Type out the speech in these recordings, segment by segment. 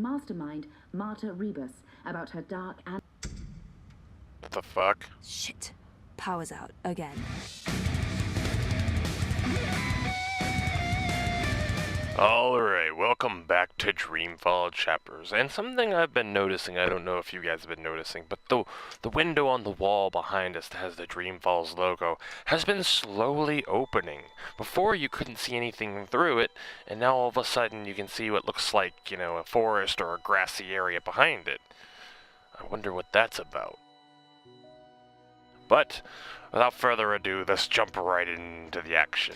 mastermind, Marta Rebus, about her dark and... What the fuck? Shit. Power's out again. Alright, welcome back to Dreamfall chapters. And something I've been noticing, I don't know if you guys have been noticing, but the window on the wall behind us that has the Dreamfall's logo has been slowly opening. Before you couldn't see anything through it, and now all of a sudden you can see what looks like, you know, a forest or a grassy area behind it. I wonder what that's about. But, without further ado, let's jump right into the action.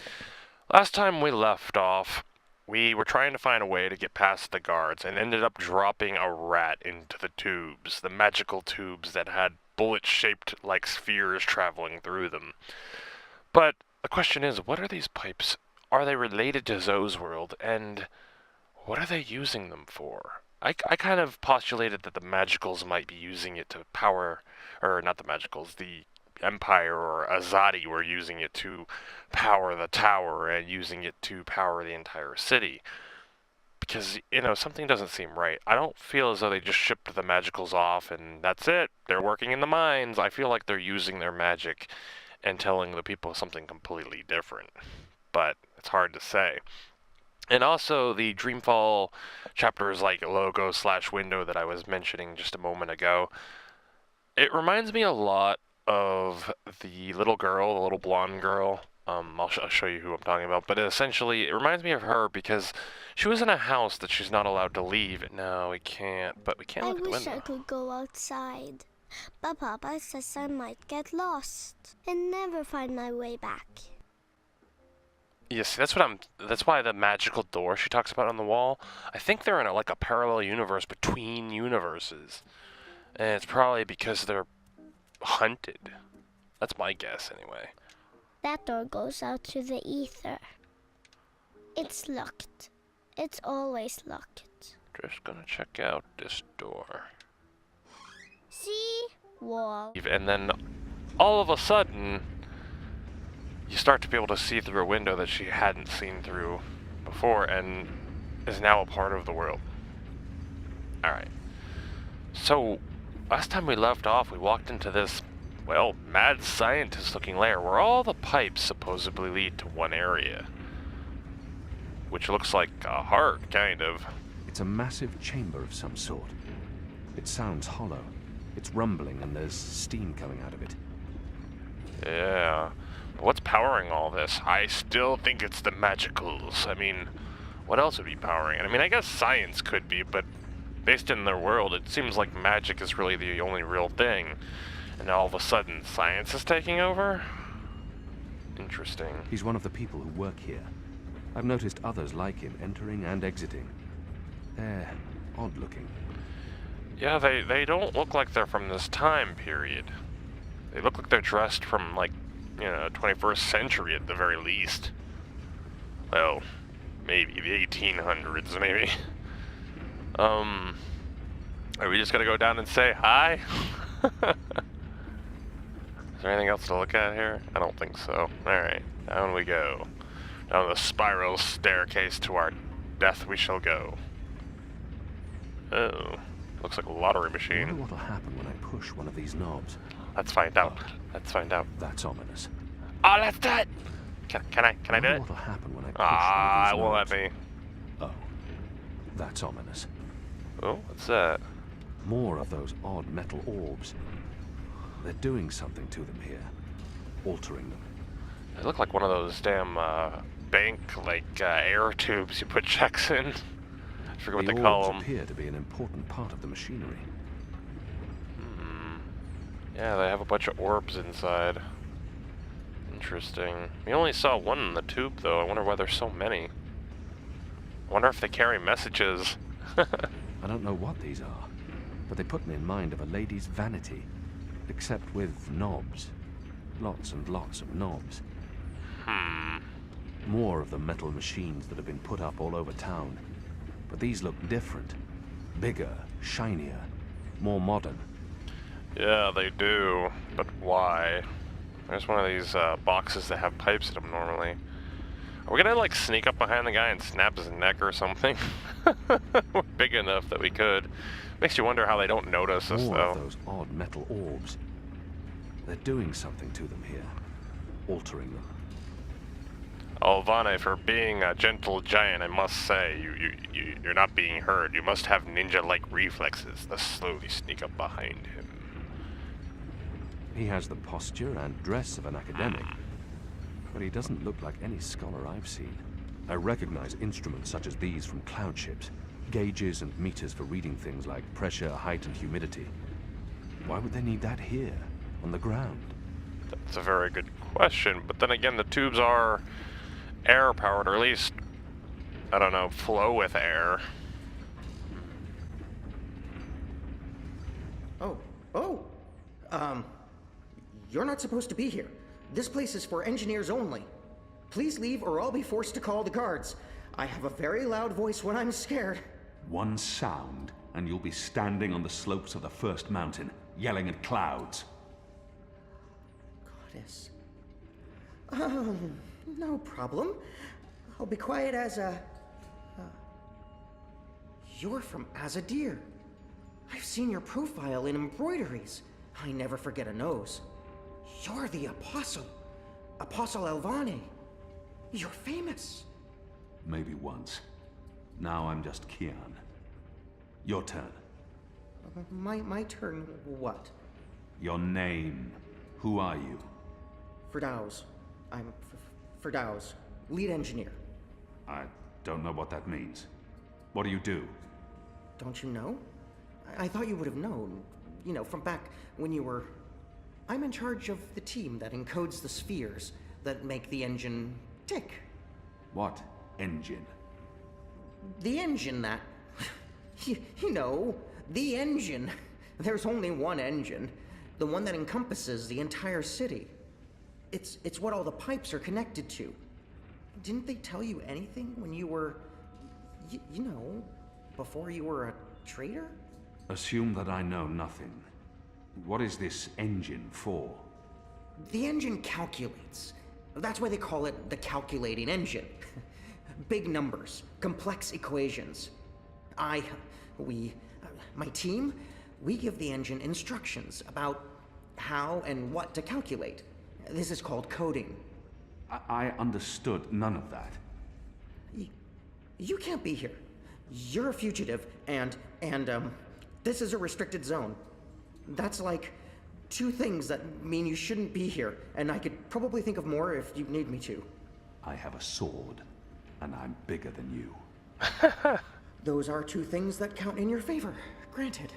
Last time we left off, we were trying to find a way to get past the guards and ended up dropping a rat into the tubes, the magical tubes that had bullet-shaped like spheres traveling through them. But the question is, what are these pipes? Are they related to Zoe's world, and what are they using them for? I kind of postulated that the Magicals might be using it to power, or not the Magicals, the Empire or Azadi were using it to power the tower and using it to power the entire city. Because, you know, something doesn't seem right. I don't feel as though they just shipped the Magicals off and that's it. They're working in the mines. I feel like they're using their magic and telling the people something completely different. But it's hard to say. And also, the Dreamfall chapters like logo / window that I was mentioning just a moment ago, it reminds me a lot of the little girl, the little blonde girl. I'll show you who I'm talking about, but essentially it reminds me of her because she was in a house that she's not allowed to leave. No, we can't, but we can't look at the window. I wish I could go outside, but Papa says I might get lost and never find my way back. Yes, that's why the magical door she talks about on the wall, I think they're in like a parallel universe between universes. And it's probably because they're hunted. That's my guess, anyway. That door goes out to the ether. It's locked. It's always locked. Just gonna check out this door. See? Wall. And then, all of a sudden, you start to be able to see through a window that she hadn't seen through before and is now a part of the world. Alright. So, last time we left off, we walked into this, well, mad scientist-looking lair where all the pipes supposedly lead to one area. Which looks like a heart, kind of. It's a massive chamber of some sort. It sounds hollow. It's rumbling and there's steam coming out of it. Yeah. But what's powering all this? I still think it's the Magicals. I mean, what else would be powering it? I mean, I guess science could be, but based in their world, it seems like magic is really the only real thing. And all of a sudden, science is taking over? Interesting. He's one of the people who work here. I've noticed others like him entering and exiting. They're odd-looking. Yeah, they don't look like they're from this time period. They look like they're dressed from, like, you know, 21st century at the very least. Well, maybe the 1800s, maybe. Are we just gonna go down and say hi? Is there anything else to look at here? I don't think so. Alright, down we go. Down the spiral staircase to our death we shall go. Oh, looks like a lottery machine. I wonder what'll happen when I push one of these knobs. Let's find out. Let's find out. That's ominous. Oh, let's do it! Can I do it? What'll happen when I push Ah, it one won't of let these me. knobs? Oh, that's ominous. Oh, what's that? More of those odd metal orbs. They're doing something to them here, altering them. They look like one of those damn bank air tubes you put checks in. I forget what they call them. The orbs appear to be an important part of the machinery. Yeah, they have a bunch of orbs inside. Interesting. We only saw one in the tube, though. I wonder why there's so many. I wonder if they carry messages. I don't know what these are, but they put me in mind of a lady's vanity, except with knobs. Lots and lots of knobs. More of the metal machines that have been put up all over town. But these look different. Bigger, shinier, more modern. Yeah, they do. But why? There's one of these boxes that have pipes in them normally. Are we gonna, like, sneak up behind the guy and snap his neck or something? We're big enough that we could. Makes you wonder how they don't notice us, More though. of those odd metal orbs. They're doing something to them here. Altering them. Oh, Vane, for being a gentle giant, I must say, you're not being heard. You must have ninja-like reflexes that slowly sneak up behind him. He has the posture and dress of an academic, but he doesn't look like any scholar I've seen. I recognize instruments such as these from cloud ships, gauges and meters for reading things like pressure, height, and humidity. Why would they need that here, on the ground? That's a very good question, but then again, the tubes are air-powered, or at least, I don't know, flow with air. You're not supposed to be here. This place is for engineers only. Please leave or I'll be forced to call the guards. I have a very loud voice when I'm scared. One sound, and you'll be standing on the slopes of the first mountain, yelling at clouds. Goddess. No problem. I'll be quiet as a... You're from Azadir. I've seen your profile in embroideries. I never forget a nose. You're the Apostle. Apostle Elvane. You're famous. Maybe once. Now I'm just Kian. Your turn. My turn what? Your name. Who are you? Firdaus. I'm Firdaus, lead engineer. I don't know what that means. What do you do? Don't you know? I thought you would have known. You know, from back when you were... I'm in charge of the team that encodes the spheres that make the engine tick. What engine? The engine that... you know, the engine. There's only one engine. The one that encompasses the entire city. It's what all the pipes are connected to. Didn't they tell you anything when you were... you know, before you were a traitor? Assume that I know nothing. What is this engine for? The engine calculates. That's why they call it the calculating engine. Big numbers, complex equations. My team, we give the engine instructions about how and what to calculate. This is called coding. I understood none of that. You can't be here. You're a fugitive, and this is a restricted zone. That's like two things that mean you shouldn't be here, and I could probably think of more if you need me to. I have a sword, and I'm bigger than you. Those are two things that count in your favor, granted.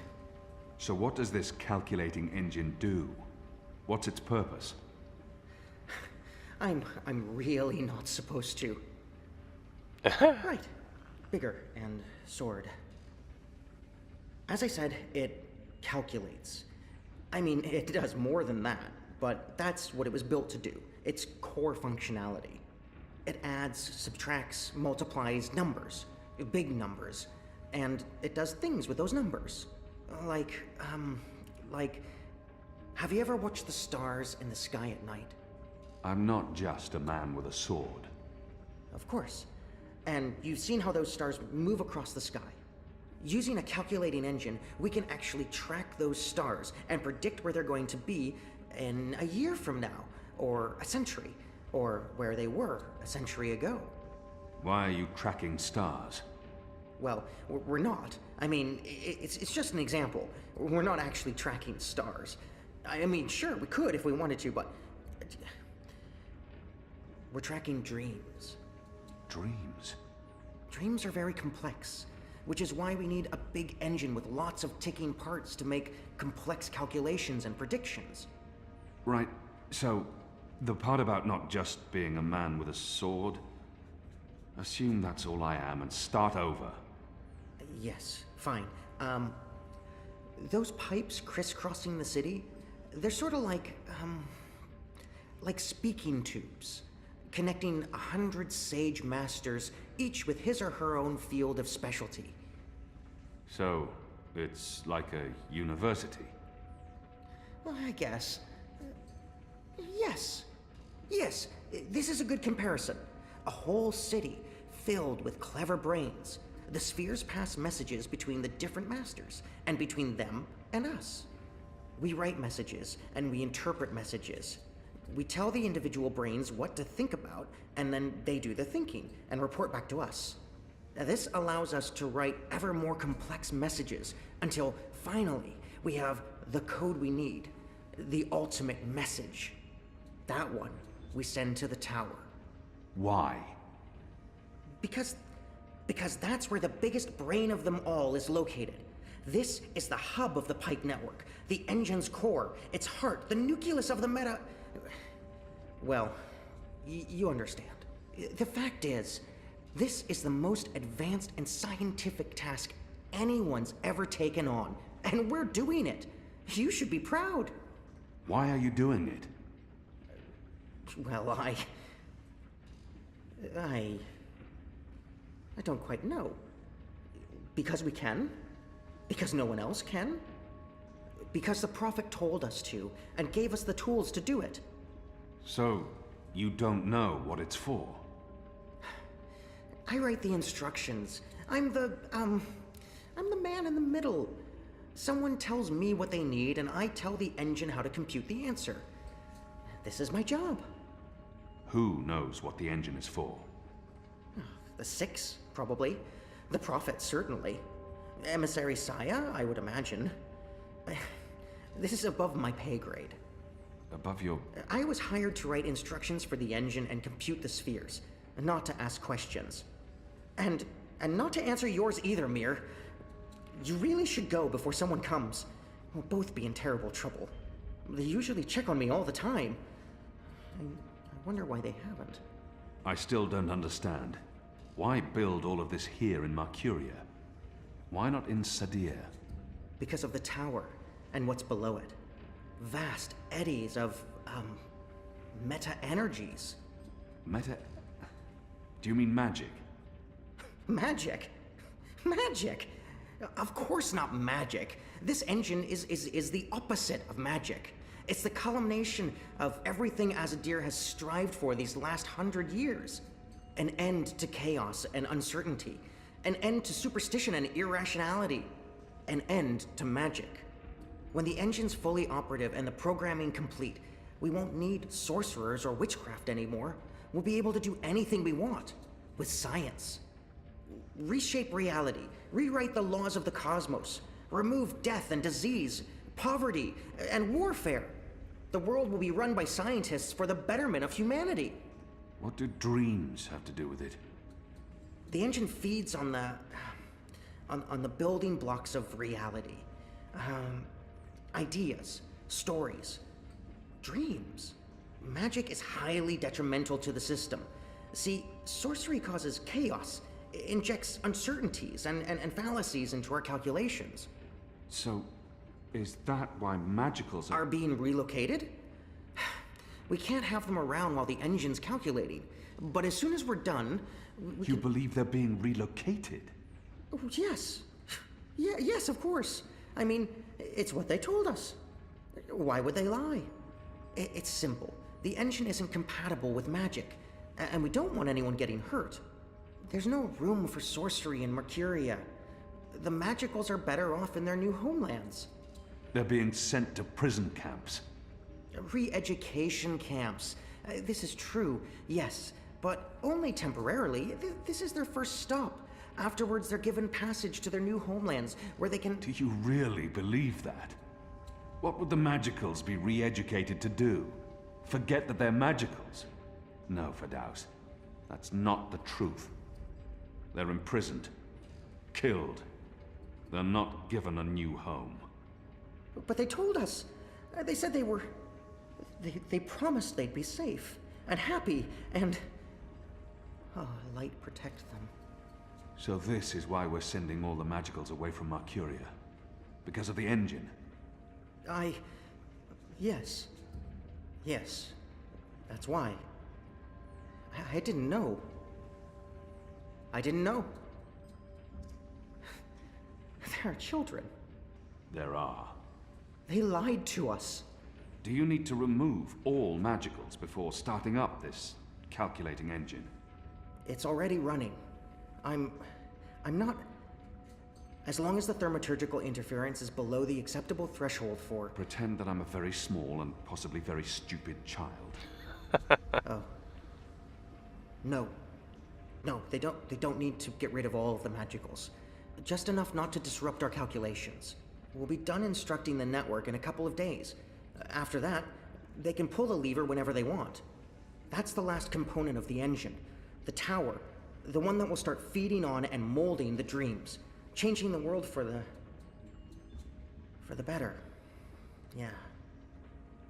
So what does this calculating engine do? What's its purpose? I'm really not supposed to. Right. Bigger and sword. As I said, it calculates. I mean, it does more than that, but that's what it was built to do. Its core functionality. It adds, subtracts, multiplies numbers, big numbers, and it does things with those numbers. Like, have you ever watched the stars in the sky at night? I'm not just a man with a sword. Of course. And you've seen how those stars move across the sky. Using a calculating engine, we can actually track those stars and predict where they're going to be in a year from now, or a century, or where they were a century ago. Why are you tracking stars? Well, we're not. I mean, it's just an example. We're not actually tracking stars. I mean, sure, we could if we wanted to, but... We're tracking dreams. Dreams? Dreams are very complex, which is why we need a big engine with lots of ticking parts to make complex calculations and predictions. Right, so the part about not just being a man with a sword, assume that's all I am and start over. Yes, fine. Those pipes crisscrossing the city, they're sort of like speaking tubes, connecting 100 sage masters, each with his or her own field of specialty. So, it's like a university? Well, I guess. Yes. Yes, this is a good comparison. A whole city filled with clever brains. the spheres pass messages between the different masters, and between them and us. We write messages, and we interpret messages. We tell the individual brains what to think about, and then they do the thinking, and report back to us. This allows us to write ever more complex messages, until finally we have the code we need, the ultimate message. That one we send to the tower. Why? Because that's where the biggest brain of them all is located. This is the hub of the Pike network, the engine's core, its heart, the nucleus of the meta... Well, you understand. The fact is, this is the most advanced and scientific task anyone's ever taken on, and we're doing it. You should be proud. Why are you doing it? Well, I don't quite know. Because we can? Because no one else can? Because the Prophet told us to, and gave us the tools to do it. So, you don't know what it's for? I write the instructions. I'm the man in the middle. Someone tells me what they need, and I tell the engine how to compute the answer. This is my job. Who knows what the engine is for? The Six, probably. The Prophet, certainly. Emissary Saya, I would imagine. This is above my pay grade. Above your... I was hired to write instructions for the engine and compute the spheres, not to ask questions. And not to answer yours either, Mir. You really should go before someone comes. We'll both be in terrible trouble. They usually check on me all the time. I wonder why they haven't. I still don't understand. Why build all of this here in Mercuria? Why not in Sadir? Because of the tower and what's below it. Vast eddies of, meta-energies. Meta... Do you mean magic? Magic? Magic? Of course not magic. This engine is the opposite of magic. It's the culmination of everything Azadir has strived for these last 100 years. An end to chaos and uncertainty. An end to superstition and irrationality. An end to magic. When the engine's fully operative and the programming complete, we won't need sorcerers or witchcraft anymore. We'll be able to do anything we want. With science. Reshape reality. Rewrite the laws of the cosmos. Remove death and disease, poverty, and warfare. The world will be run by scientists for the betterment of humanity. What do dreams have to do with it? The engine feeds on the building blocks of reality. Ideas, stories, dreams. Magic is highly detrimental to the system. See, sorcery causes chaos, injects uncertainties and fallacies into our calculations. So, is that why magicals Are being relocated? We can't have them around while the engine's calculating. But as soon as we're done, we You can... believe they're being relocated? Oh, yes. Yes, of course. I mean, it's what they told us. Why would they lie? It's simple. The engine isn't compatible with magic, and we don't want anyone getting hurt. There's no room for sorcery in Mercuria. The magicals are better off in their new homelands. They're being sent to prison camps. Re-education camps. This is true, yes, but only temporarily. This is their first stop. Afterwards, they're given passage to their new homelands, where they can... Do you really believe that? What would the magicals be re-educated to do? Forget that they're magicals? No, Firdaus. That's not the truth. They're imprisoned. Killed. They're not given a new home. But they told us. They said they were... They promised they'd be safe, and happy, and... Oh, light protect them. So this is why we're sending all the magicals away from Mercuria. Because of the engine. Yes. Yes. That's why. I didn't know. I didn't know. There are children. There are. They lied to us. Do you need to remove all magicals before starting up this calculating engine? It's already running. I'm I'm not... As long as the thermaturgical interference is below the acceptable threshold for... Pretend that I'm a very small and possibly very stupid child. Oh. No. No, they don't need to get rid of all of the magicals. Just enough not to disrupt our calculations. We'll be done instructing the network in a couple of days. After that, they can pull the lever whenever they want. That's the last component of the engine. The tower. The one that will start feeding on and molding the dreams. Changing the world for the better. Yeah.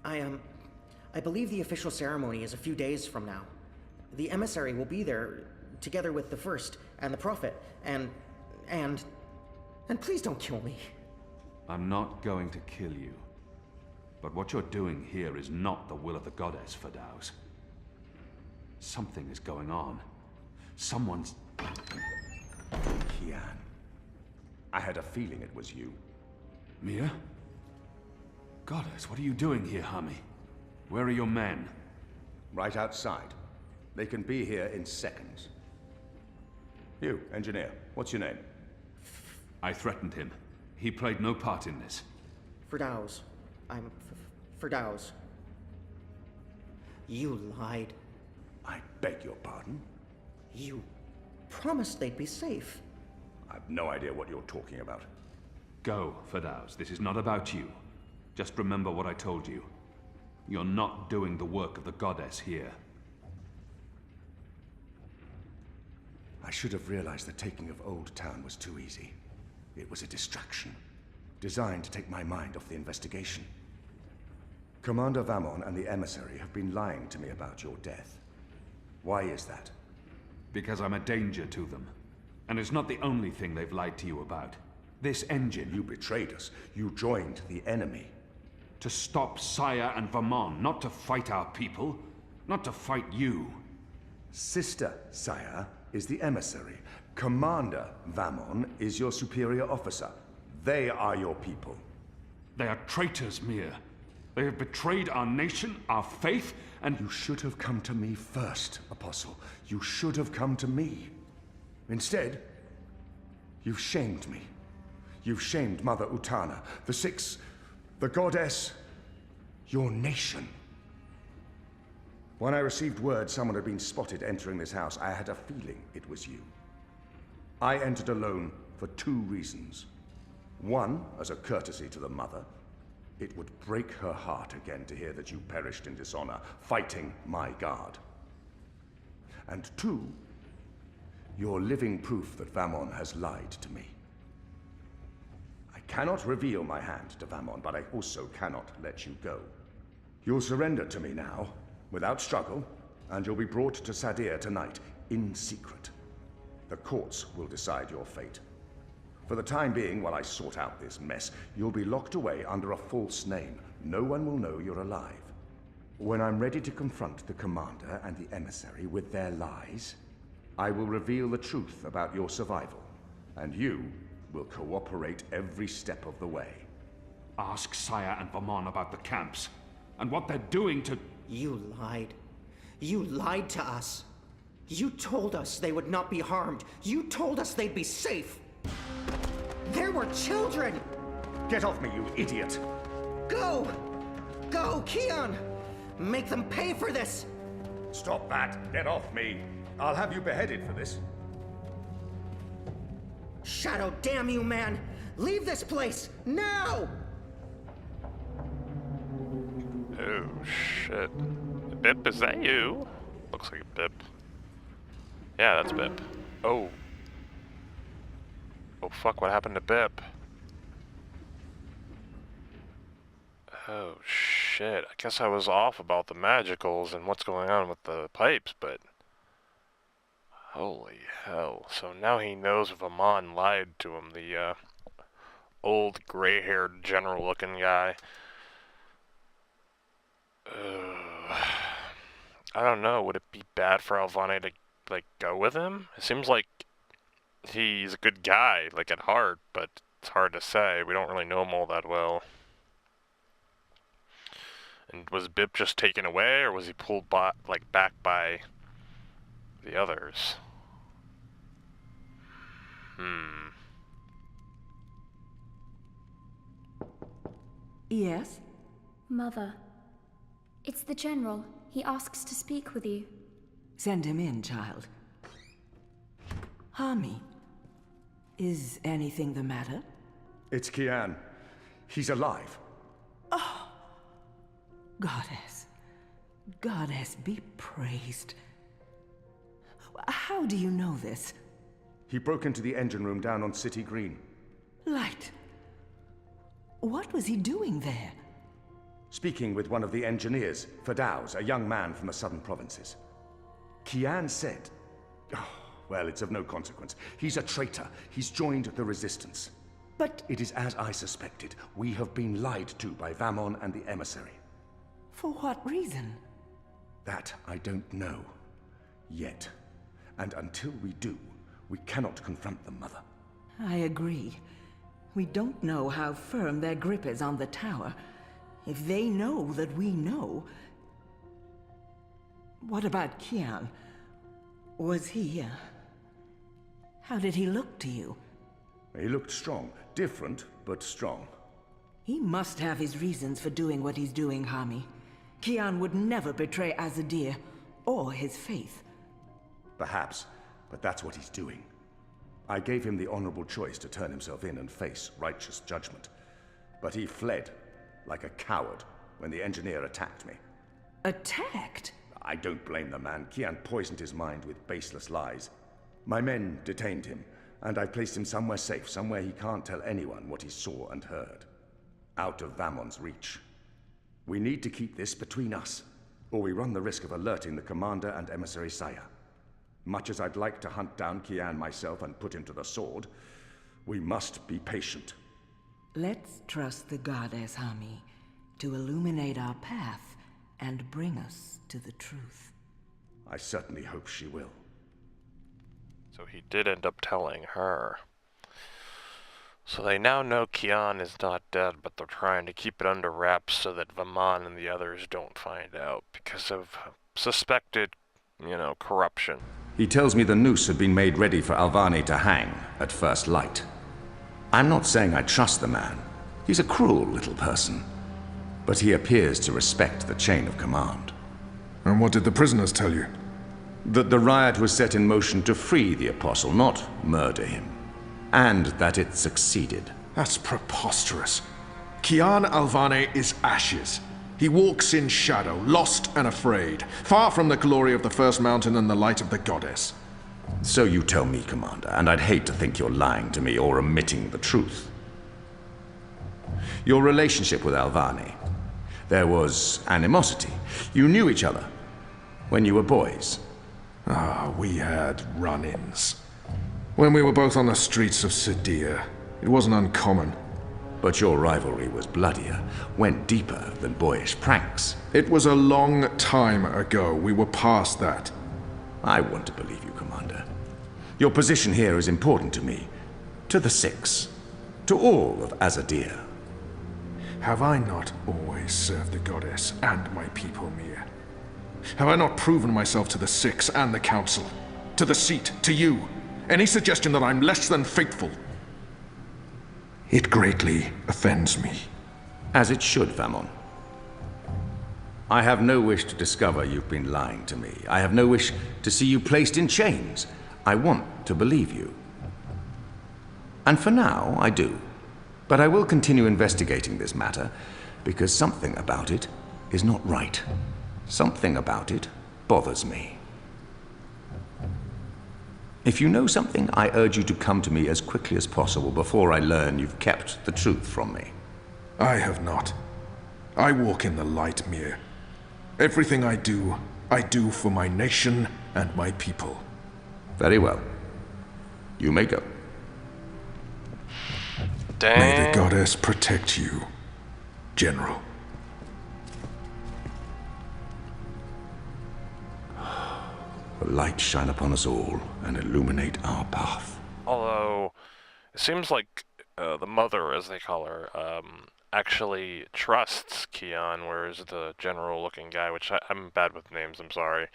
I believe the official ceremony is a few days from now. The emissary will be there, together with the First and the Prophet, and please don't kill me. I'm not going to kill you. But what you're doing here is not the will of the goddess, Firdaus. Something is going on. Someone's... Kian. I had a feeling it was you. Mia? Goddess, what are you doing here, Hami? Where are your men? Right outside. They can be here in seconds. You, engineer, what's your name? I threatened him. He played no part in this. Firdaus. I'm Firdaus. You lied. I beg your pardon? You promised they'd be safe. I've no idea what you're talking about. Go, Firdaus. This is not about you. Just remember what I told you. You're not doing the work of the goddess here. I should have realized the taking of Old Town was too easy. It was a distraction, designed to take my mind off the investigation. Commander Vamon and the emissary have been lying to me about your death. Why is that? Because I'm a danger to them. And it's not the only thing they've lied to you about. This engine... You betrayed us. You joined the enemy. To stop Saya and Vamon, not to fight our people. Not to fight you. Sister Saya is the emissary. Commander Vamon is your superior officer. They are your people. They are traitors, Mir. They have betrayed our nation, our faith, and... You should have come to me first, Apostle. You should have come to me. Instead, you've shamed me. You've shamed Mother Utana, the Six, the Goddess, your nation. When I received word someone had been spotted entering this house, I had a feeling it was you. I entered alone for two reasons. One, as a courtesy to the Mother. It would break her heart again to hear that you perished in dishonor, fighting my guard. And two, you're living proof that Vamon has lied to me. I cannot reveal my hand to Vamon, but I also cannot let you go. You'll surrender to me now, without struggle, and you'll be brought to Sadir tonight, in secret. The courts will decide your fate. For the time being, while I sort out this mess, you'll be locked away under a false name. No one will know you're alive. When I'm ready to confront the commander and the emissary with their lies, I will reveal the truth about your survival, and you will cooperate every step of the way. Ask Saya and Vamon about the camps, and what they're doing to... You lied. You lied to us. You told us they would not be harmed. You told us they'd be safe. There were children! Get off me, you idiot! Go! Go, Kian! Make them pay for this! Stop that! Get off me! I'll have you beheaded for this. Shadow, damn you, man! Leave this place, now! Oh, shit. Bip, is that you? Looks like a Bip. Yeah, that's Bip. Oh. Oh, fuck, what happened to Bip? Oh, shit. I guess I was off about the magicals and what's going on with the pipes, but... Holy hell. So now he knows Vamon lied to him, the, old gray-haired general-looking guy. I don't know. Would it be bad for Alvane to, like, go with him? It seems like he's a good guy, like, at heart, but it's hard to say. We don't really know him all that well. And was Bip just taken away, or was he pulled by, like, back by the others? Yes? Mother. It's the General. He asks to speak with you. Send him in, child. Hami, is anything the matter? It's Kian. He's alive. Goddess. Goddess, be praised. How do you know this? He broke into the engine room down on City Green. Light. What was he doing there? Speaking with one of the engineers, Fadaus, a young man from the southern provinces. Kian said... Oh, well, it's of no consequence. He's a traitor. He's joined the resistance. But... It is as I suspected. We have been lied to by Vamon and the emissary. For what reason? That I don't know. Yet. And until we do, we cannot confront them, Mother. I agree. We don't know how firm their grip is on the tower. If they know that we know... What about Kian? Was he, How did he look to you? He looked strong. Different, but strong. He must have his reasons for doing what he's doing, Hami. Kian would never betray Azadir, or his faith. Perhaps, but that's what he's doing. I gave him the honorable choice to turn himself in and face righteous judgment. But he fled, like a coward, when the engineer attacked me. Attacked? I don't blame the man. Kian poisoned his mind with baseless lies. My men detained him, and I placed him somewhere safe, somewhere he can't tell anyone what he saw and heard. Out of Vamon's reach. We need to keep this between us, or we run the risk of alerting the commander and emissary Saya. Much as I'd like to hunt down Kian myself and put him to the sword, we must be patient. Let's trust the goddess, Hami, to illuminate our path and bring us to the truth. I certainly hope she will. So he did end up telling her. So they now know Kian is not dead, but they're trying to keep it under wraps so that Vamon and the others don't find out because of suspected, corruption. He tells me the noose had been made ready for Alvani to hang at first light. I'm not saying I trust the man. He's a cruel little person. But he appears to respect the chain of command. And what did the prisoners tell you? That the riot was set in motion to free the Apostle, not murder him. And that it succeeded. That's preposterous. Kian Alvane is ashes. He walks in shadow, lost and afraid, far from the glory of the First Mountain and the light of the goddess. So you tell me, Commander, and I'd hate to think you're lying to me or omitting the truth. Your relationship with Alvani. There was animosity. You knew each other when you were boys. We had run-ins. When we were both on the streets of Sadir, it wasn't uncommon. But your rivalry was bloodier, went deeper than boyish pranks. It was a long time ago. We were past that. I want to believe you, Commander. Your position here is important to me, to the Six, to all of Azadir. Have I not always served the goddess and my people, Mir? Have I not proven myself to the Six and the Council? To the seat, to you? Any suggestion that I'm less than faithful? It greatly offends me. As it should, Vamon. I have no wish to discover you've been lying to me. I have no wish to see you placed in chains. I want to believe you. And for now, I do. But I will continue investigating this matter, because something about it is not right. Something about it bothers me. If you know something, I urge you to come to me as quickly as possible before I learn you've kept the truth from me. I have not. I walk in the light, Mir. Everything I do for my nation and my people. Very well. You may go. Dang. May the goddess protect you, General. The light shine upon us all and illuminate our path. Although, it seems like the mother, as they call her, actually trusts Kian, whereas the general-looking guy, which I'm bad with names, I'm sorry,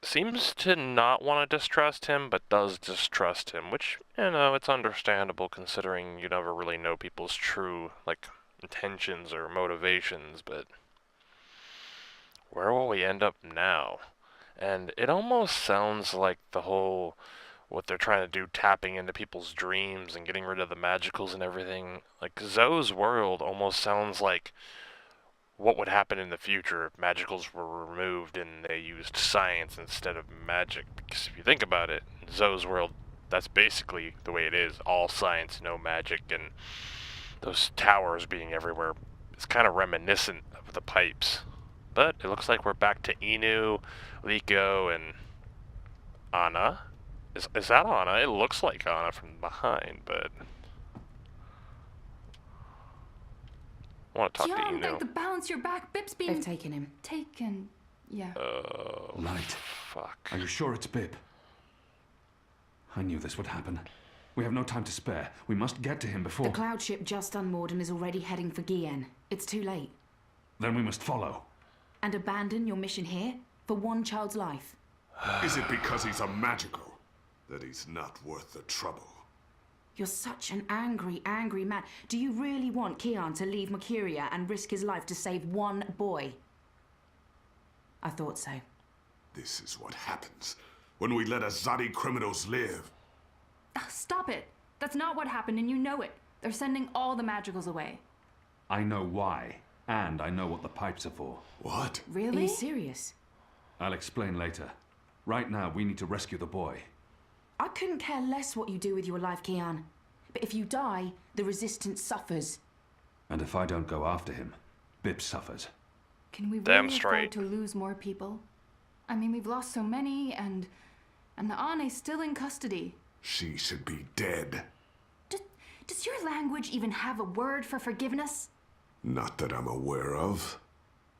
seems to not want to distrust him, but does distrust him, which, you know, it's understandable considering you never really know people's true, like, intentions or motivations, but where will we end up now? And it almost sounds like the whole, what they're trying to do, tapping into people's dreams and getting rid of the magicals and everything. Like, Zoe's world almost sounds like what would happen in the future if magicals were removed and they used science instead of magic. Because if you think about it, in Zoe's world, that's basically the way it is. All science, no magic, and those towers being everywhere is kind of reminiscent of the pipes. But it looks like we're back to Inu, Liko, and Anna. Is that Anna? It looks like Anna from behind, but I want to talk to Inu. The balance your back, Bip's being... They've taken him. Taken, yeah. Oh, Light. fuck. Are you sure it's Bip? I knew this would happen. We have no time to spare. We must get to him before... The cloud ship just unmoored and is already heading for Gien. It's too late. Then we must follow. And abandon your mission here for one child's life. Is it because he's a magical that he's not worth the trouble? You're such an angry, angry man. Do you really want Kian to leave Mercuria and risk his life to save one boy? I thought so. This is what happens when we let Azadi criminals live. Stop it. That's not what happened, and you know it. They're sending all the magicals away. I know why, and I know what the pipes are for. What? Really? Are you serious? I'll explain later. Right now, we need to rescue the boy. I couldn't care less what you do with your life, Kian. But if you die, the Resistance suffers. And if I don't go after him, Bip suffers. Can we Damn really straight. afford to lose more people? I mean, we've lost so many, and the Ane's still in custody. She should be dead. Does your language even have a word for forgiveness? Not that I'm aware of.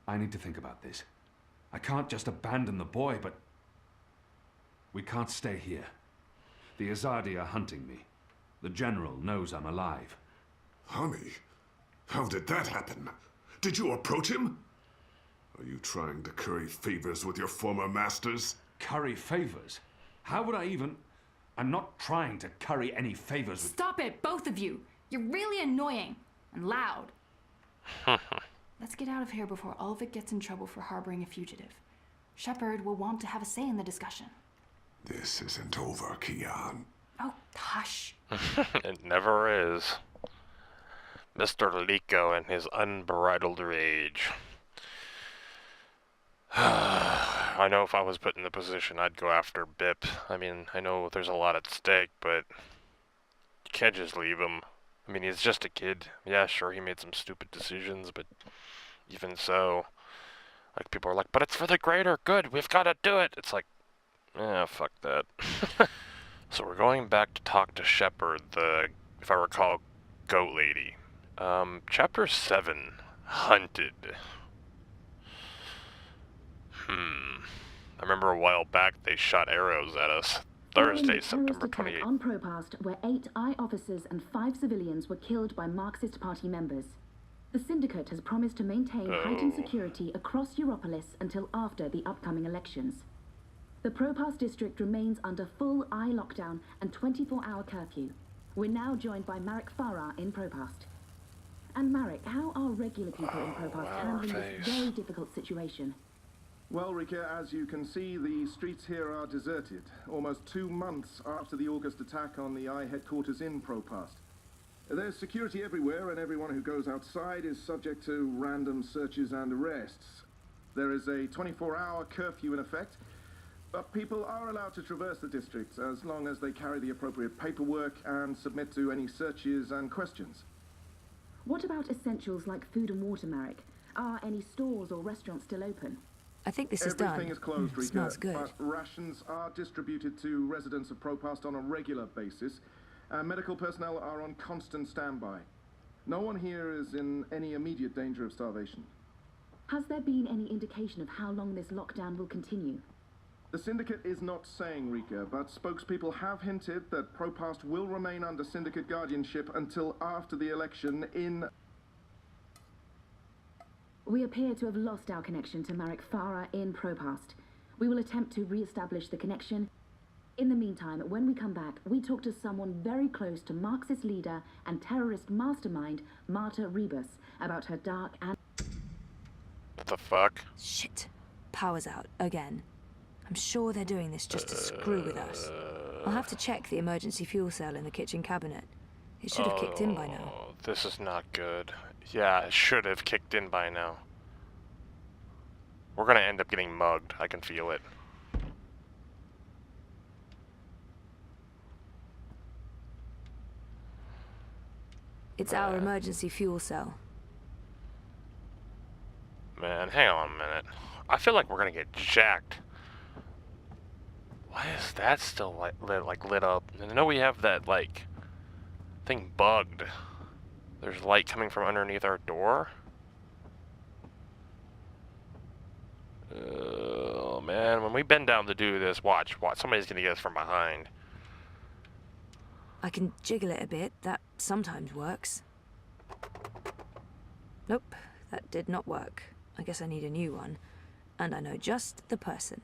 I need to think about this. I can't just abandon the boy, but... we can't stay here. The Azadi are hunting me. The General knows I'm alive. Honey, how did that happen? Did you approach him? Are you trying to curry favors with your former masters? Curry favors? How would I even... I'm not trying to curry any favors with... Stop it, both of you! You're really annoying and loud. Let's get out of here before Ulvik gets in trouble for harboring a fugitive. Shepard will want to have a say in the discussion. This isn't over, Kian. Oh, hush. It never is. Mr. Liko and his unbridled rage. I know if I was put in the position, I'd go after Bip. I mean, I know there's a lot at stake, but you can't just leave him. I mean, he's just a kid. Yeah, sure, he made some stupid decisions, but even so, like, people are like, but it's for the greater good, we've got to do it. It's like, fuck that. So we're going back to talk to Shepard, the, if I recall, goat lady. Chapter 7, Hunted. I remember a while back they shot arrows at us. Thursday, September 28th. On Propast, where 8 I officers and 5 civilians were killed by Marxist Party members. The Syndicate has promised to maintain heightened security across Europolis until after the upcoming elections. The Propast district remains under full eye lockdown and 24-hour curfew. We're now joined by Marek Farah in Propast. And Marek, how are regular people in Propast handling this very difficult situation? Well, Rika, as you can see, the streets here are deserted, almost 2 months after the August attack on the I headquarters in Propast. There's security everywhere, and everyone who goes outside is subject to random searches and arrests. There is a 24-hour curfew in effect, but people are allowed to traverse the district as long as they carry the appropriate paperwork and submit to any searches and questions. What about essentials like food and water, Marek? Are any stores or restaurants still open? I think this is done. Everything is closed, Rika, Smells good. but rations are distributed to residents of Propast on a regular basis, and medical personnel are on constant standby. No one here is in any immediate danger of starvation. Has there been any indication of how long this lockdown will continue? The Syndicate is not saying, Rika, but spokespeople have hinted that Propast will remain under Syndicate guardianship until after the election in... We appear to have lost our connection to Marek Farah in Propast. We will attempt to re-establish the connection. In the meantime, when we come back, we talk to someone very close to Marxist leader and terrorist mastermind Marta Rebus about her dark and... What the fuck? Shit. Power's out again. I'm sure they're doing this just to screw with us. I'll have to check the emergency fuel cell in the kitchen cabinet. It should have kicked in by now. This is not good. Yeah, it should have kicked in by now. We're gonna end up getting mugged. I can feel it. It's our emergency fuel cell. Man, hang on a minute. I feel like we're gonna get jacked. Why is that still lit up? And I know we have that thing bugged. There's light coming from underneath our door. Oh man, when we bend down to do this, watch, somebody's gonna get us from behind. I can jiggle it a bit. That sometimes works. Nope, that did not work. I guess I need a new one. And I know just the person.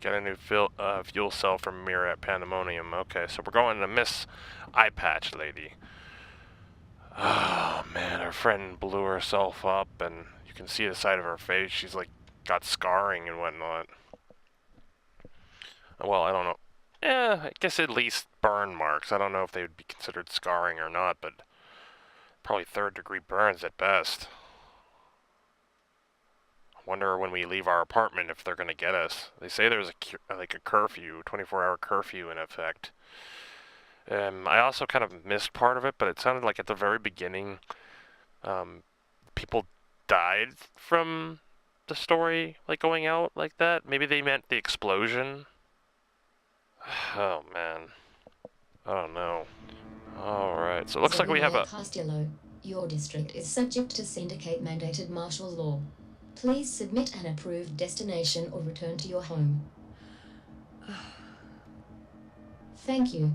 Get a new fuel cell from Mira at Pandemonium. Okay, so we're going to Miss Eye Patch Lady. Oh man, our friend blew herself up, and you can see the side of her face. She's got scarring and whatnot. Well, I don't know. Yeah, I guess at least burn marks. I don't know if they would be considered scarring or not, but probably third-degree burns at best. Wonder when we leave our apartment if they're gonna get us. They say there's a curfew, 24-hour curfew in effect. I also kind of missed part of it, but it sounded like at the very beginning, people died from the story, going out like that. Maybe they meant the explosion. Oh man, I don't know. All right, so it looks like we have a. Castillo, your district is subject to syndicate mandated martial law. Please submit an approved destination or return to your home. Thank you.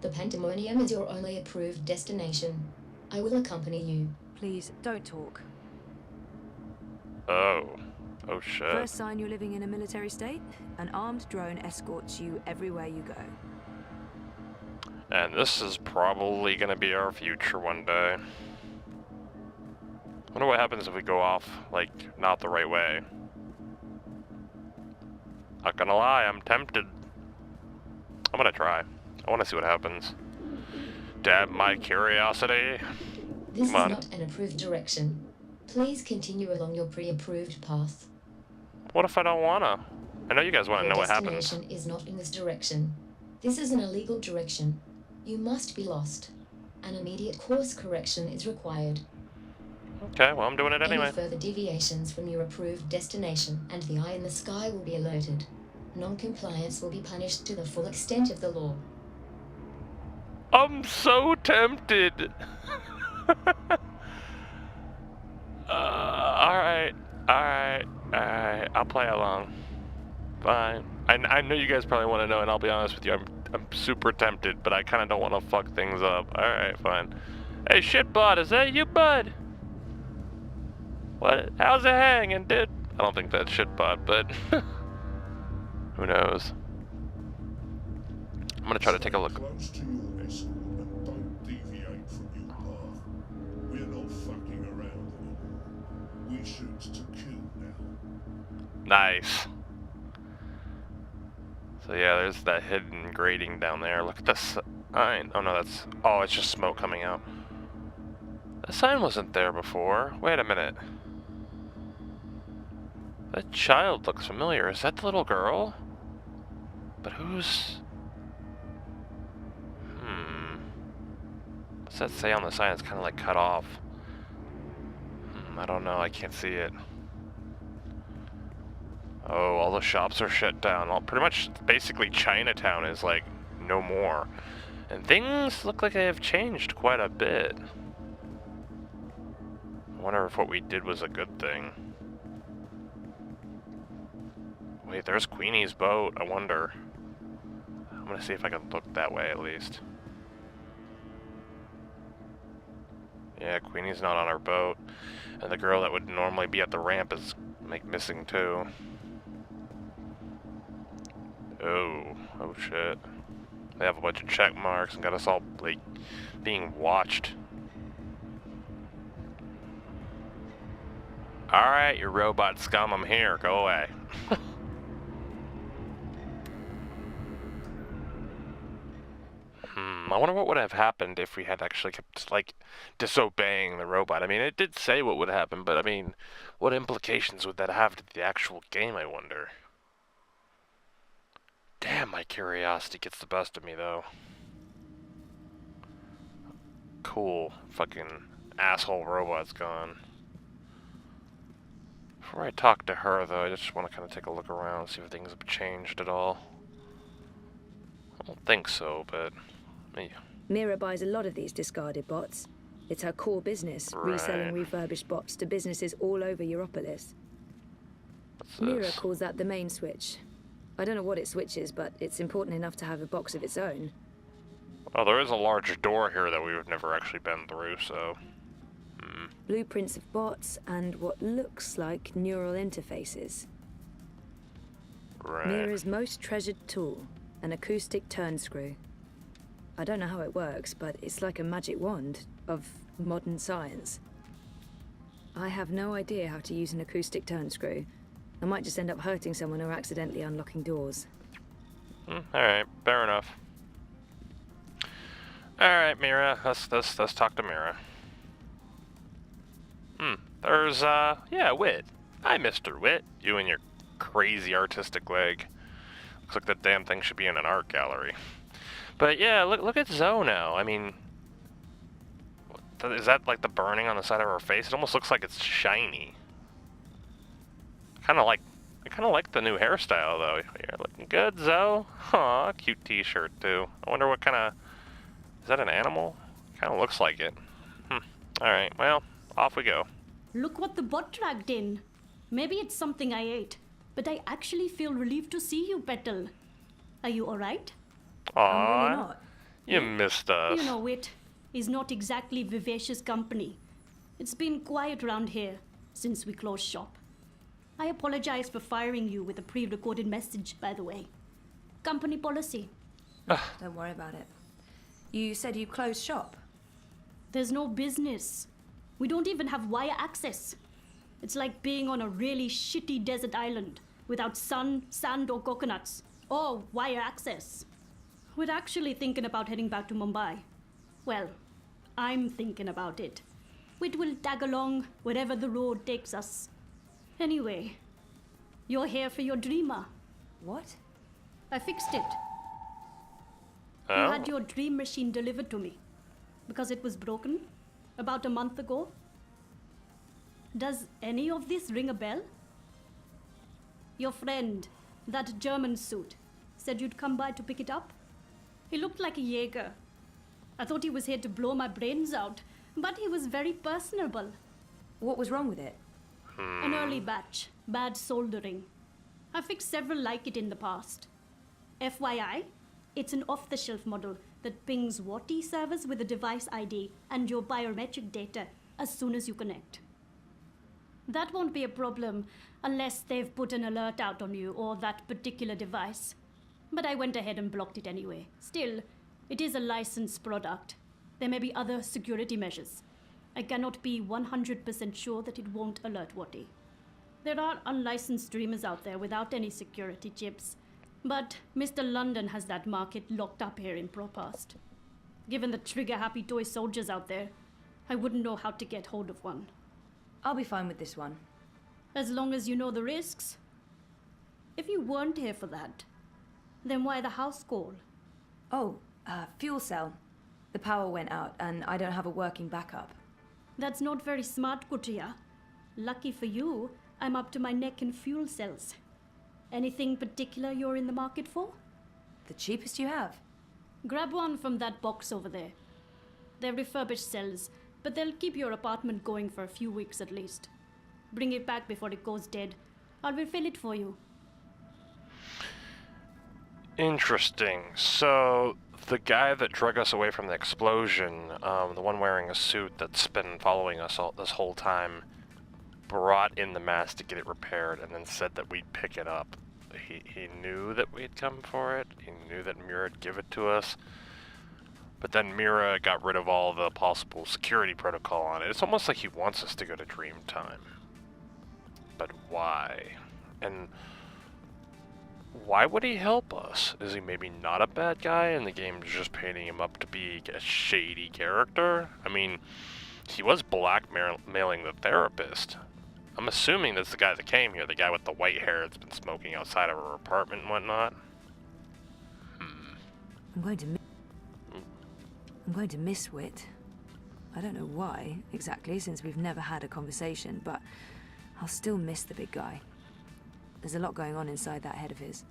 The Pandemonium is your only approved destination. I will accompany you. Please, don't talk. Oh shit. First sign you're living in a military state, an armed drone escorts you everywhere you go. And this is probably gonna be our future one day. Wonder what happens if we go off, not the right way. Not gonna lie, I'm tempted. I'm gonna try. I wanna see what happens. Damn my curiosity. This is Come on. not an approved direction. Please continue along your pre-approved path. What if I don't wanna? I know you guys wanna know what happens. Your destination is not in this direction. This is an illegal direction. You must be lost. An immediate course correction is required. Okay, well I'm doing it anyway. Any further deviations from your approved destination and the eye in the sky will be alerted. Non-compliance will be punished to the full extent of the law. I'm so tempted. Alright. I'll play along. Fine. I know you guys probably want to know, and I'll be honest with you, I'm super tempted, but I kind of don't want to fuck things up. Alright, fine. Hey, shitbot, is that you, bud? What? How's it hanging, dude? I don't think that's shitbot, but who knows? I'm gonna try to take a look. Close to your escort and don't deviate from your path. We're not fucking around anymore. We shoot to kill now. Nice. So yeah, there's that hidden grating down there. Look at the sign. Oh no, that's... Oh, it's just smoke coming out. The sign wasn't there before. Wait a minute. That child looks familiar. Is that the little girl? But who's... What's that say on the sign? It's kind of cut off. I don't know. I can't see it. Oh, all the shops are shut down. Pretty much, basically, Chinatown is no more. And things look like they have changed quite a bit. I wonder if what we did was a good thing. Wait, there's Queenie's boat. I wonder. I'm gonna see if I can look that way at least. Yeah, Queenie's not on our boat. And the girl that would normally be at the ramp is Make missing too. Oh shit. They have a bunch of check marks and got us all, like, being watched. Alright, you robot scum, I'm here. Go away. I wonder what would have happened if we had actually kept, like, disobeying the robot. I mean, it did say what would happen, but, I mean, what implications would that have to the actual game, I wonder? Damn, my curiosity gets the best of me, though. Cool. Fucking asshole robot's gone. Before I talk to her, though, I just want to kind of take a look around, see if things have changed at all. I don't think so, but... Mira buys a lot of these discarded bots. It's her core business, reselling refurbished bots to businesses all over Europolis. Mira calls that the main switch. I don't know what it switches, but it's important enough to have a box of its own. Oh, there is a large door here that we've never actually been through, so... Blueprints of bots and what looks like neural interfaces. Right. Mira's most treasured tool, an acoustic turn screw. I don't know how it works, but it's like a magic wand of modern science. I have no idea how to use an acoustic turn screw. I might just end up hurting someone or accidentally unlocking doors. Alright, fair enough. Alright, Mira, let's talk to Mira. There's, yeah, Wit. Hi, Mr. Wit. You and your crazy artistic leg. Looks like that damn thing should be in an art gallery. But yeah, look at Zoe now. I mean, is that like the burning on the side of her face? It almost looks like it's shiny. I kind of like the new hairstyle though. You're looking good, Zoe. Aw, cute T-shirt too. I wonder what kind of, is that an animal? Kind of looks like it. All right, well, off we go. Look what the bot dragged in. Maybe it's something I ate, but I actually feel relieved to see you, Petal. Are you all right? Aw, really not. You missed us. You know, Wit is not exactly vivacious company. It's been quiet around here since we closed shop. I apologize for firing you with a pre-recorded message, by the way. Company policy. Don't worry about it. You said you closed shop? There's no business. We don't even have wire access. It's like being on a really shitty desert island without sun, sand, or coconuts, or wire access. We're actually thinking about heading back to Mumbai. Well, I'm thinking about it. Wit will tag along wherever the road takes us. Anyway, you're here for your dreamer. What? I fixed it. Oh. You had your dream machine delivered to me because it was broken about a month ago. Does any of this ring a bell? Your friend, that German suit, said you'd come by to pick it up. He looked like a Jaeger. I thought he was here to blow my brains out, but he was very personable. What was wrong with it? An early batch, bad soldering. I fixed several like it in the past. FYI, it's an off-the-shelf model that pings WATI servers with a device ID and your biometric data as soon as you connect. That won't be a problem unless they've put an alert out on you or that particular device. But I went ahead and blocked it anyway. Still, it is a licensed product. There may be other security measures. I cannot be 100% sure that it won't alert WATI. There are unlicensed streamers out there without any security chips, but Mr. London has that market locked up here in Propast. Given the trigger-happy toy soldiers out there, I wouldn't know how to get hold of one. I'll be fine with this one. As long as you know the risks. If you weren't here for that, then why the house call? Oh, fuel cell. The power went out and I don't have a working backup. That's not very smart, Kutia. Lucky for you, I'm up to my neck in fuel cells. Anything particular you're in the market for? The cheapest you have. Grab one from that box over there. They're refurbished cells, but they'll keep your apartment going for a few weeks at least. Bring it back before it goes dead. I'll refill it for you. Interesting. So, the guy that drug us away from the explosion, the one wearing a suit that's been following us this whole time, brought in the mask to get it repaired and then said that we'd pick it up. He knew that we'd come for it. He knew that Mira would give it to us. But then Mira got rid of all the possible security protocol on it. It's almost like he wants us to go to Dreamtime. But why? And why would he help us? Is he maybe not a bad guy and the game's just painting him up to be a shady character? I mean, he was blackmailing the therapist. I'm assuming that's the guy that came here, the guy with the white hair that's been smoking outside of her apartment and whatnot. I'm going to miss Wit. I don't know why, exactly, since we've never had a conversation, but I'll still miss the big guy. There's a lot going on inside that head of his.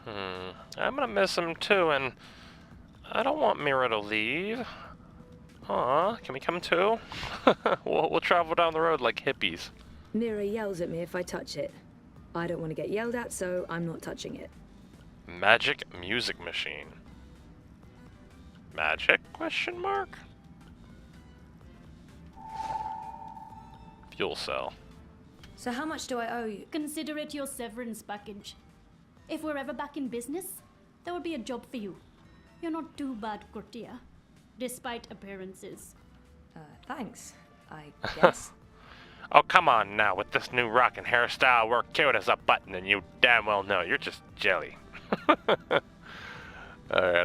I'm gonna miss him too, and I don't want Mira to leave. Aw, can we come too? we'll travel down the road like hippies. Mira yells at me if I touch it. I don't want to get yelled at, so I'm not touching it. Magic music machine. Magic? Question mark? Fuel cell. So how much do I owe you? Consider it your severance package. If we're ever back in business, there will be a job for you. You're not too bad, courtier, despite appearances. Thanks, I guess. Oh, come on now. With this new rockin' hairstyle, we're cute as a button, and you damn well know you're just jelly. Alright,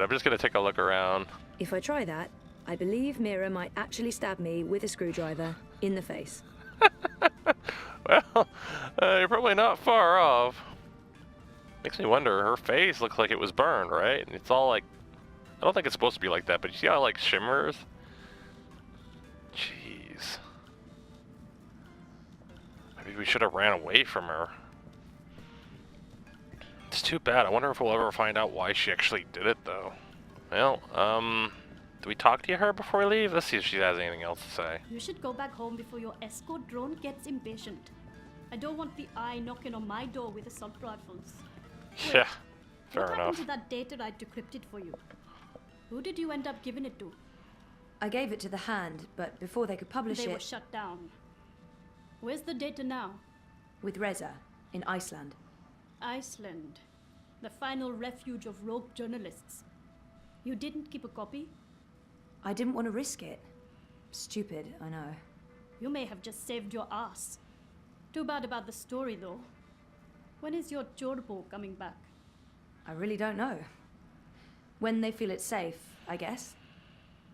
I'm just gonna take a look around. If I try that, I believe Mira might actually stab me with a screwdriver in the face. Well, you're probably not far off. Makes me wonder, her face looks like it was burned, right? And it's all like, I don't think it's supposed to be like that, but you see how it like shimmers? Jeez. Maybe we should have ran away from her. It's too bad. I wonder if we'll ever find out why she actually did it, though. Well, do we talk to her before we leave? Let's see if she has anything else to say. You should go back home before your escort drone gets impatient. I don't want the eye knocking on my door with assault rifles. Wait, yeah, fair what enough. happened to that data I'd decrypted for you? Who did you end up giving it to? I gave it to the Hand, but before they could publish They it... were shut down. Where's the data now? With Reza, in Iceland. Iceland. The final refuge of rogue journalists. You didn't keep a copy? I didn't want to risk it. Stupid, I know. You may have just saved your ass. Too bad about the story, though. When is your Chorbo coming back? I really don't know. When they feel it's safe, I guess.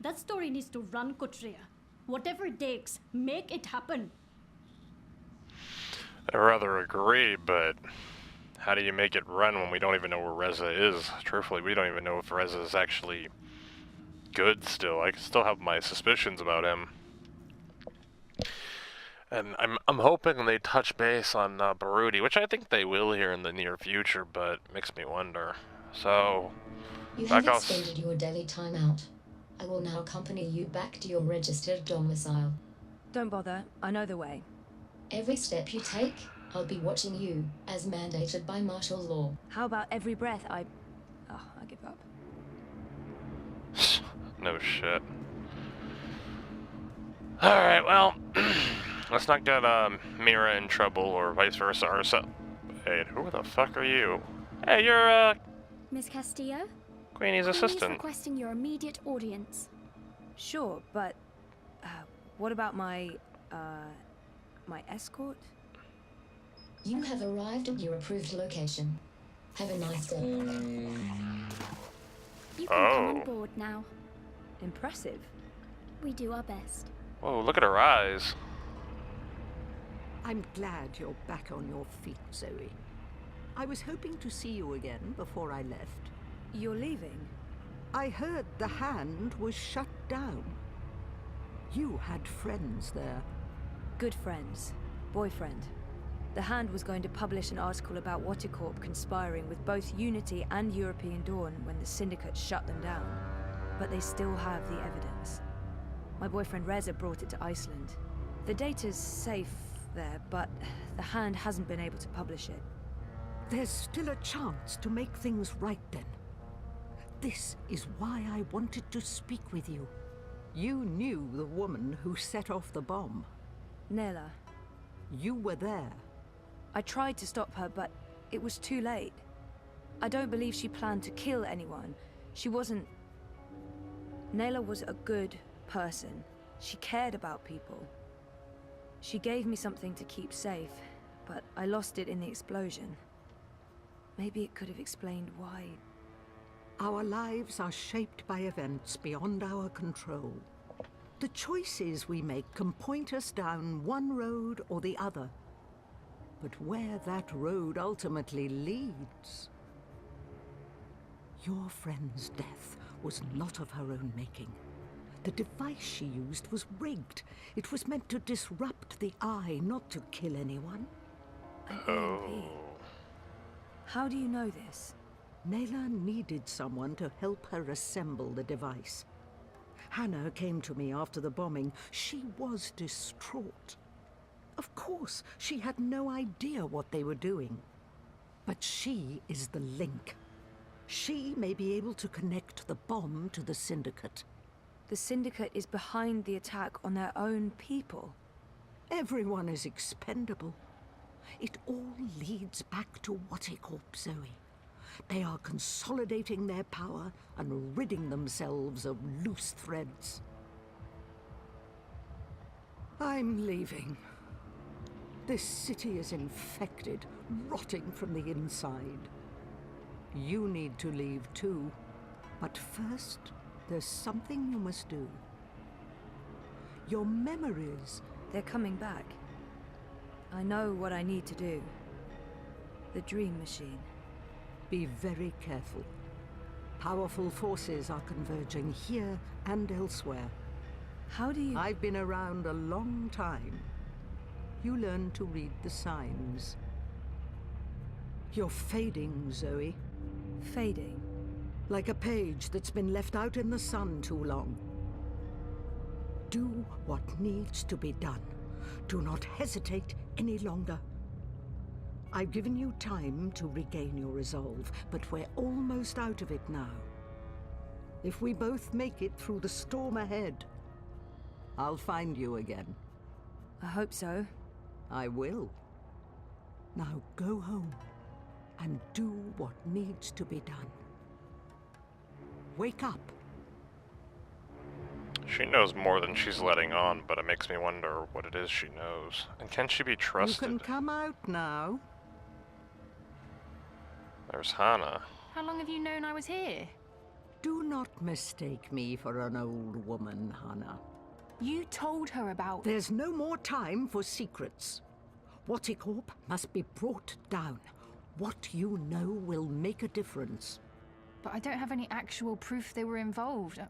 That story needs to run, Kotria. Whatever it takes, make it happen. I rather agree, but how do you make it run when we don't even know where Reza is? Truthfully, we don't even know if Reza is actually good still. I still have my suspicions about him. And I'm hoping they touch base on Baruti, which I think they will here in the near future, but makes me wonder. So, you have extended your daily timeout. I will now accompany you back to your registered domicile. Don't bother, I know the way. Every step you take, I'll be watching you, as mandated by martial law. How about every breath I give up. No shit. Alright, well, let's not get Mira in trouble or vice versa ourselves. Hey, who the fuck are you? Hey, you're Miss Castillo? Queenie's assistant. Requesting your immediate audience. Sure, but what about my escort? You have arrived at your approved location. Have a nice day. You can come on board now. Impressive. We do our best. Whoa, look at her eyes. I'm glad you're back on your feet, Zoe. I was hoping to see you again before I left. You're leaving? I heard the Hand was shut down. You had friends there. Good friends. Boyfriend. The Hand was going to publish an article about Watercorp conspiring with both Unity and European Dawn when the Syndicate shut them down. But they still have the evidence. My boyfriend Reza brought it to Iceland. The data's safe there, but the Hand hasn't been able to publish it. There's still a chance to make things right then. This is why I wanted to speak with you. You knew the woman who set off the bomb. Nela. You were there. I tried to stop her, but it was too late. I don't believe she planned to kill anyone. She wasn't... Nayla was a good person. She cared about people. She gave me something to keep safe, but I lost it in the explosion. Maybe it could have explained why. Our lives are shaped by events beyond our control. The choices we make can point us down one road or the other. But where that road ultimately leads... Your friend's death was not of her own making. The device she used was rigged. It was meant to disrupt the Eye, not to kill anyone. An EMP. How do you know this? Nayla needed someone to help her assemble the device. Hannah came to me after the bombing. She was distraught. Of course, she had no idea what they were doing. But she is the link. She may be able to connect the bomb to the Syndicate. The Syndicate is behind the attack on their own people. Everyone is expendable. It all leads back to Waticorp, Zoe. They are consolidating their power and ridding themselves of loose threads. I'm leaving. This city is infected, rotting from the inside. You need to leave too. But first, there's something you must do. Your memories... They're coming back. I know what I need to do. The Dream Machine. Be very careful. Powerful forces are converging here and elsewhere. How do you... I've been around a long time. You learn to read the signs. You're fading, Zoe. Fading? Like a page that's been left out in the sun too long. Do what needs to be done. Do not hesitate any longer. I've given you time to regain your resolve, but we're almost out of it now. If we both make it through the storm ahead, I'll find you again. I hope so. I will. Now go home and do what needs to be done. Wake up. She knows more than she's letting on, but it makes me wonder what it is she knows. And can she be trusted? You can come out now. There's Hannah. How long have you known I was here? Do not mistake me for an old woman, Hannah. You told her about... There's no more time for secrets. Waticorp must be brought down. What you know will make a difference. But I don't have any actual proof they were involved.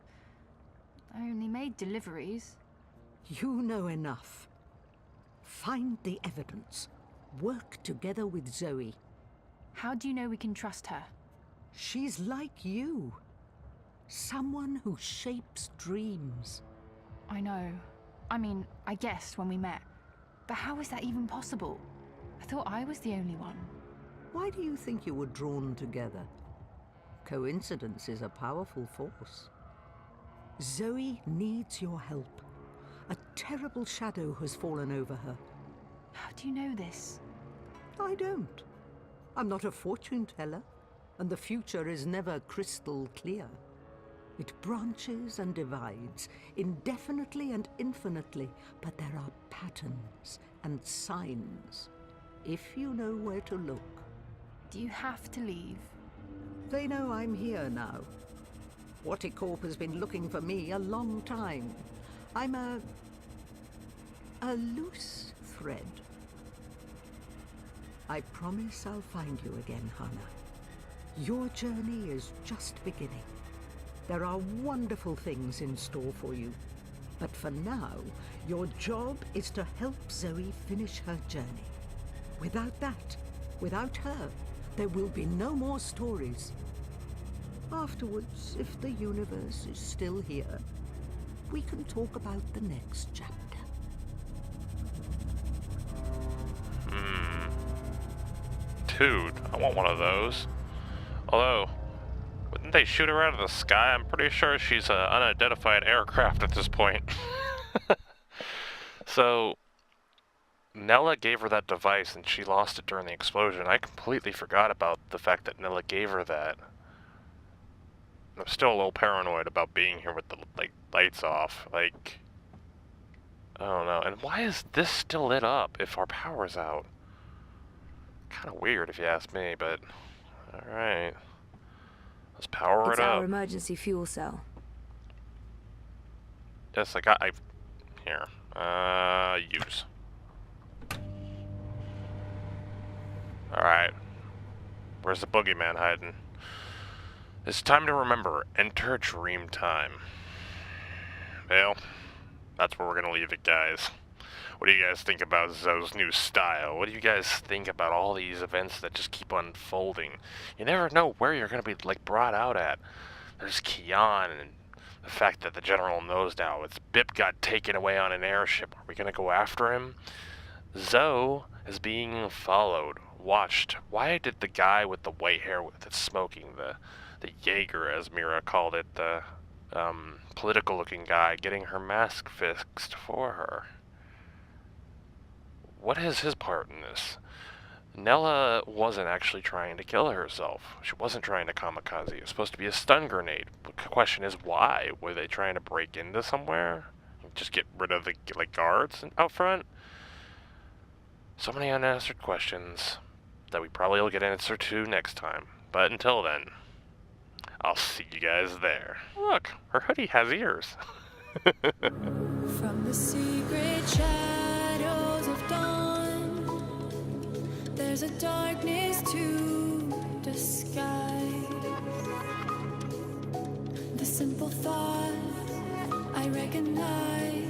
I only made deliveries. You know enough. Find the evidence. Work together with Zoe. How do you know we can trust her? She's like you. Someone who shapes dreams. I know. I mean, I guessed when we met. But how is that even possible? I thought I was the only one. Why do you think you were drawn together? Coincidence is a powerful force. Zoe needs your help. A terrible shadow has fallen over her. How do you know this? I don't. I'm not a fortune teller, and the future is never crystal clear. It branches and divides, indefinitely and infinitely, but there are patterns and signs, if you know where to look. Do you have to leave? They know I'm here now. Waticorp has been looking for me a long time. I'm a loose thread. I promise I'll find you again, Hannah. Your journey is just beginning. There are wonderful things in store for you. But for now, your job is to help Zoe finish her journey. Without that, without her, there will be no more stories. Afterwards, if the universe is still here, we can talk about the next chapter. Dude, I want one of those. Although, wouldn't they shoot her out of the sky? I'm pretty sure she's an unidentified aircraft at this point. So, Nella gave her that device and she lost it during the explosion. I completely forgot about the fact that Nella gave her that. I'm still a little paranoid about being here with the lights off. Like, I don't know. And why is this still lit up if our power's out? Kind of weird if you ask me, but alright. Let's power It's it up. our emergency fuel cell. Yes, here. Use. Alright. Where's the boogeyman hiding? It's time to remember. Enter dream time. Well, that's where we're gonna leave it, guys. What do you guys think about Zoe's new style? What do you guys think about all these events that just keep unfolding? You never know where you're gonna be, brought out at. There's Kian, and the fact that the General knows now. It's Bip got taken away on an airship. Are we gonna go after him? Zoe is being followed, watched. Why did the guy with the white hair that's smoking, the Jaeger, as Mira called it, the political-looking guy, getting her mask fixed for her? What is his part in this? Nella wasn't actually trying to kill herself. She wasn't trying to kamikaze. It was supposed to be a stun grenade. The question is, why? Were they trying to break into somewhere? Just get rid of the guards out front? So many unanswered questions that we probably will get an answer to next time. But until then, I'll see you guys there. Look, her hoodie has ears. From the secret shadows of dawn, there's a darkness to disguise. The simple thought I recognize.